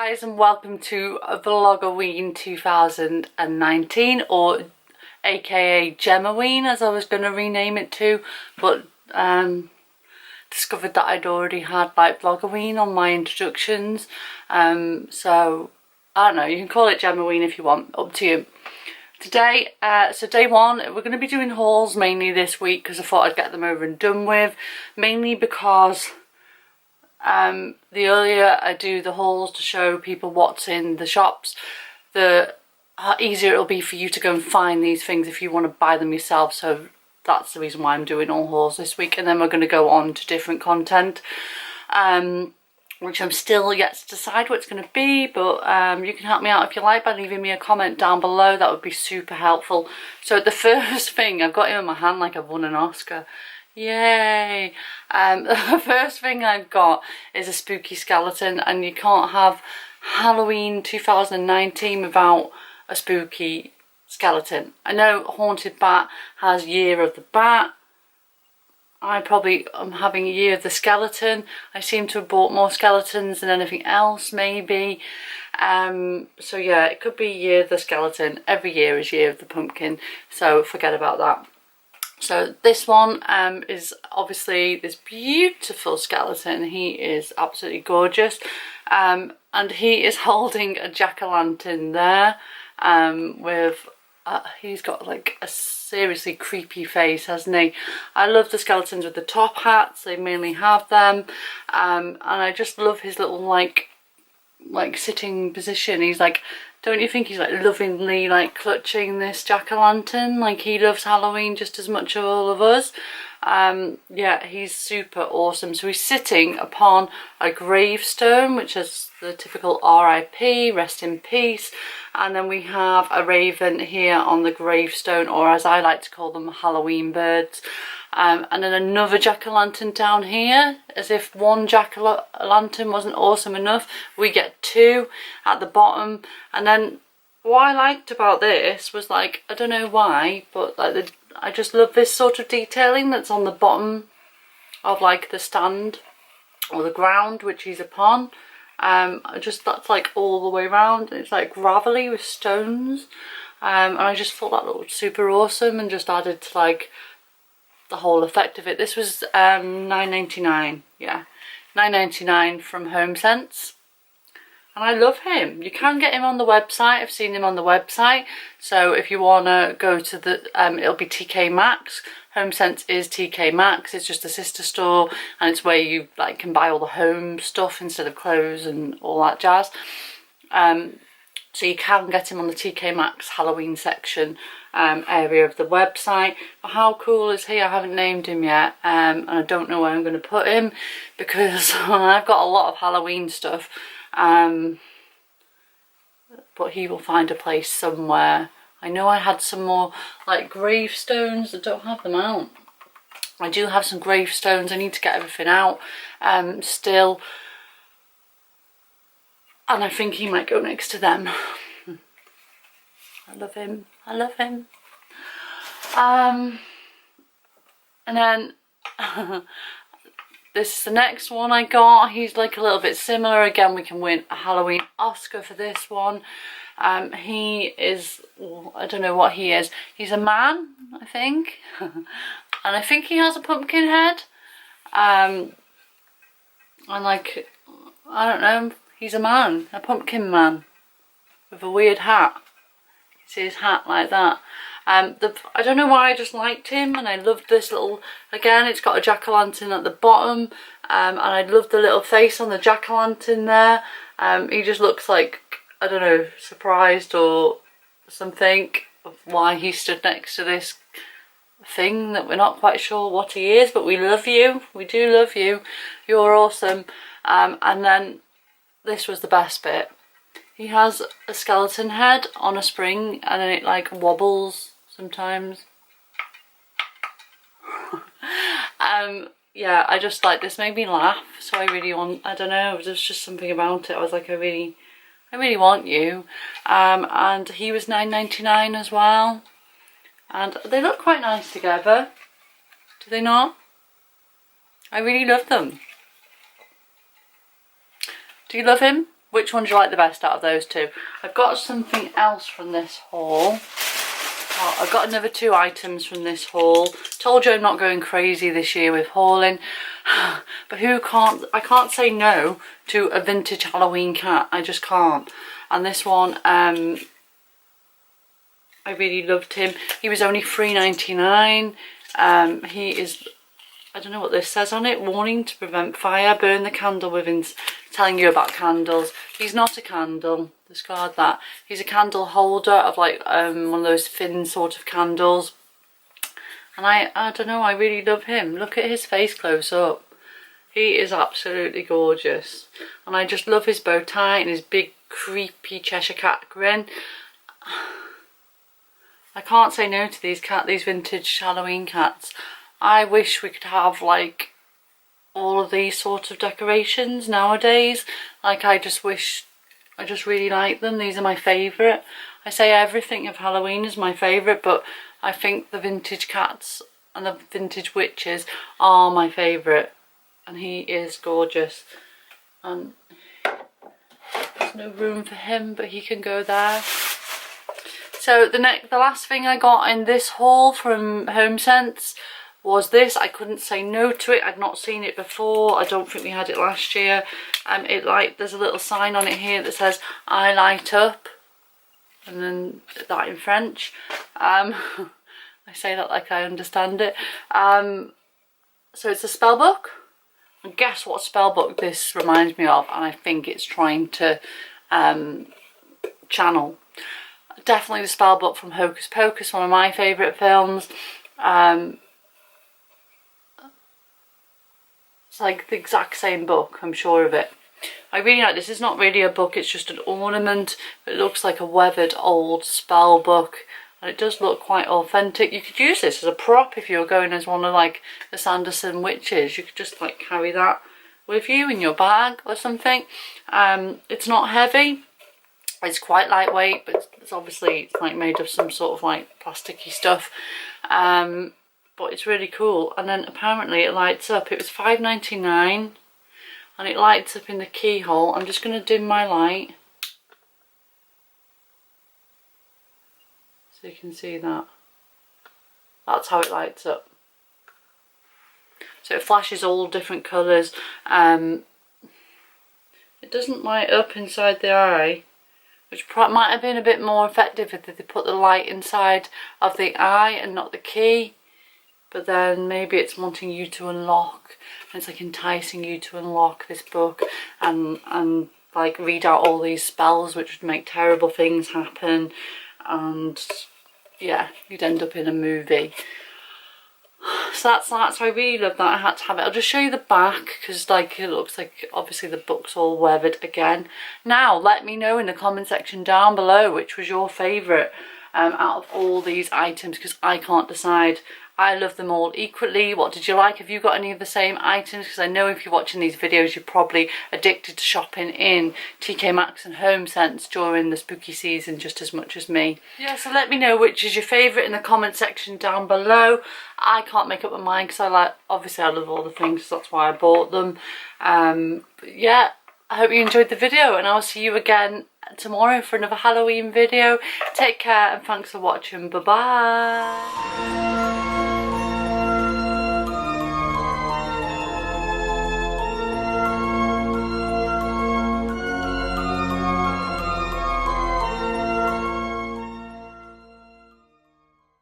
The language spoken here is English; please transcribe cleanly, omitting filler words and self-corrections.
guys, and welcome to vlogoween 2019, or aka Gemmaween as I was going to rename it to, but discovered that I'd already had like vlogoween on my introductions, so I don't know, you can call it Gemmaween if you want, up to you. Today, so day one, we're going to be doing hauls mainly this week because I thought I'd get them over and done with, mainly because the earlier I do the hauls to show people what's in the shops, the easier it'll be for you to go and find these things if you want to buy them yourself. So that's the reason why I'm doing all hauls this week, and then we're going to go on to different content, which I'm still yet to decide what it's going to be, but you can help me out if you like by leaving me a comment down below. That would be super helpful. So the first thing, I've got him in my hand like I've won an Oscar. Yay! The first thing I've got is a spooky skeleton, and you can't have Halloween 2019 without a spooky skeleton. I know Haunted Bat has Year of the Bat. I probably am having Year of the Skeleton. I seem to have bought more skeletons than anything else, maybe. So yeah, it could be Year of the Skeleton. Every year is Year of the Pumpkin, so forget about that. So this one is obviously this beautiful skeleton. He is absolutely gorgeous, and he is holding a jack-o'-lantern there, with he's got like a seriously creepy face, hasn't he? I love the skeletons with the top hats. They mainly have them, and I just love his little like sitting position. He's like, don't you think he's like lovingly like clutching this jack-o'-lantern? Like he loves Halloween just as much as all of us. Yeah, he's super awesome. So he's sitting upon a gravestone, which is the typical RIP, rest in peace. And then we have a raven here on the gravestone, or as I like to call them, Halloween birds. And then another jack-o'-lantern down here, as if one jack-o'-lantern wasn't awesome enough, we get two at the bottom. And then what I liked about this was, like, I don't know why, but like I just love this sort of detailing that's on the bottom of like the stand or the ground which he's upon. That's like all the way around. It's like gravelly with stones, and I just thought that looked super awesome and just added to like the whole effect of it. This was $9.99, yeah, $9.99 from HomeSense, and I love him. You can get him on the website. I've seen him on the website, so if you want to go to the it'll be TK Maxx. HomeSense is TK Maxx. It's just a sister store, and it's where you like can buy all the home stuff instead of clothes and all that jazz. So you can get him on the TK Maxx Halloween section area of the website. But how cool is he? I haven't named him yet, and I don't know where I'm going to put him because I've got a lot of Halloween stuff, but he will find a place somewhere. I know I had some more like gravestones. I don't have them out. I do have some gravestones. I need to get everything out still, and I think he might go next to them. I love him. I love him. And then this is the next one I got. He's like a little bit similar. Again, we can win a Halloween Oscar for this one. He is, well, I don't know what he is. He's a man, I think. And I think he has a pumpkin head. And like, I don't know, he's a man, a pumpkin man with a weird hat. You see his hat like that. I don't know why, I just liked him, and I loved this little, again, it's got a jack-o'-lantern at the bottom, and I love the little face on the jack-o'-lantern there. He just looks like, I don't know, surprised or something of why he stood next to this thing that we're not quite sure what he is, but we love you. We do love you. You're awesome. And then this was the best bit. He has a skeleton head on a spring, and then it like wobbles sometimes. Yeah, I just like, this made me laugh, so I really want, I don't know, there's just something about it. I was like, I really want you. And he was $9.99 as well, and they look quite nice together, do they not? I really love them. Do you love him? Which one do you like the best out of those two? I've got something else from this haul. Oh, I've got another 2 items from this haul. Told you I'm not going crazy this year with hauling. But I can't say no to a vintage Halloween cat. I just can't. And this one, I really loved him. He was only $3.99. He is, I don't know what this says on it. Warning to prevent fire. Burn the candle within. Telling you about candles. He's not a candle. Discard that. He's a candle holder of like one of those thin sort of candles. And I don't know. I really love him. Look at his face close up. He is absolutely gorgeous. And I just love his bow tie and his big creepy Cheshire Cat grin. I can't say no to these vintage Halloween cats. I wish we could have like all of these sort of decorations nowadays. Like I just really like them. These are my favourite. I say everything of Halloween is my favourite, but I think the vintage cats and the vintage witches are my favourite. And he is gorgeous. And there's no room for him, but he can go there. So the last thing I got in this haul from HomeSense was this. I couldn't say no to it. I'd not seen it before. I don't think we had it last year. There's a little sign on it here that says I light up, and then that in French. I say that like I understand it. So it's a spell book, and guess what spell book this reminds me of? And I think it's trying to channel. Definitely the spell book from Hocus Pocus, one of my favourite films. It's like the exact same book, I'm sure of it. I really like this. It's not really a book, it's just an ornament. But it looks like a weathered old spell book. And it does look quite authentic. You could use this as a prop if you were going as one of like the Sanderson witches. You could just like carry that with you in your bag or something. It's not heavy. It's quite lightweight, but it's obviously like made of some sort of like plasticky stuff. But it's really cool. And then apparently it lights up. It was $5.99 and it lights up in the keyhole. I'm just going to dim my light so you can see that. That's how it lights up. So it flashes all different colours. It doesn't light up inside the eye, which might have been a bit more effective if they put the light inside of the eye and not the key. But then maybe it's wanting you to unlock, and it's like enticing you to unlock this book and like read out all these spells which would make terrible things happen. And yeah, you'd end up in a movie. So that's that. So I really love that. I had to have it. I'll just show you the back because like it looks like obviously the book's all weathered again. Now let me know in the comment section down below which was your favourite out of all these items, because I can't decide. I love them all equally. What did you like? Have you got any of the same items? Because I know if you're watching these videos, you're probably addicted to shopping in TK Maxx and HomeSense during the spooky season just as much as me. Yeah, so let me know which is your favourite in the comment section down below. I can't make up my mind because obviously I love all the things, so that's why I bought them. But yeah, I hope you enjoyed the video, and I'll see you again tomorrow for another Halloween video. Take care and thanks for watching. Bye bye.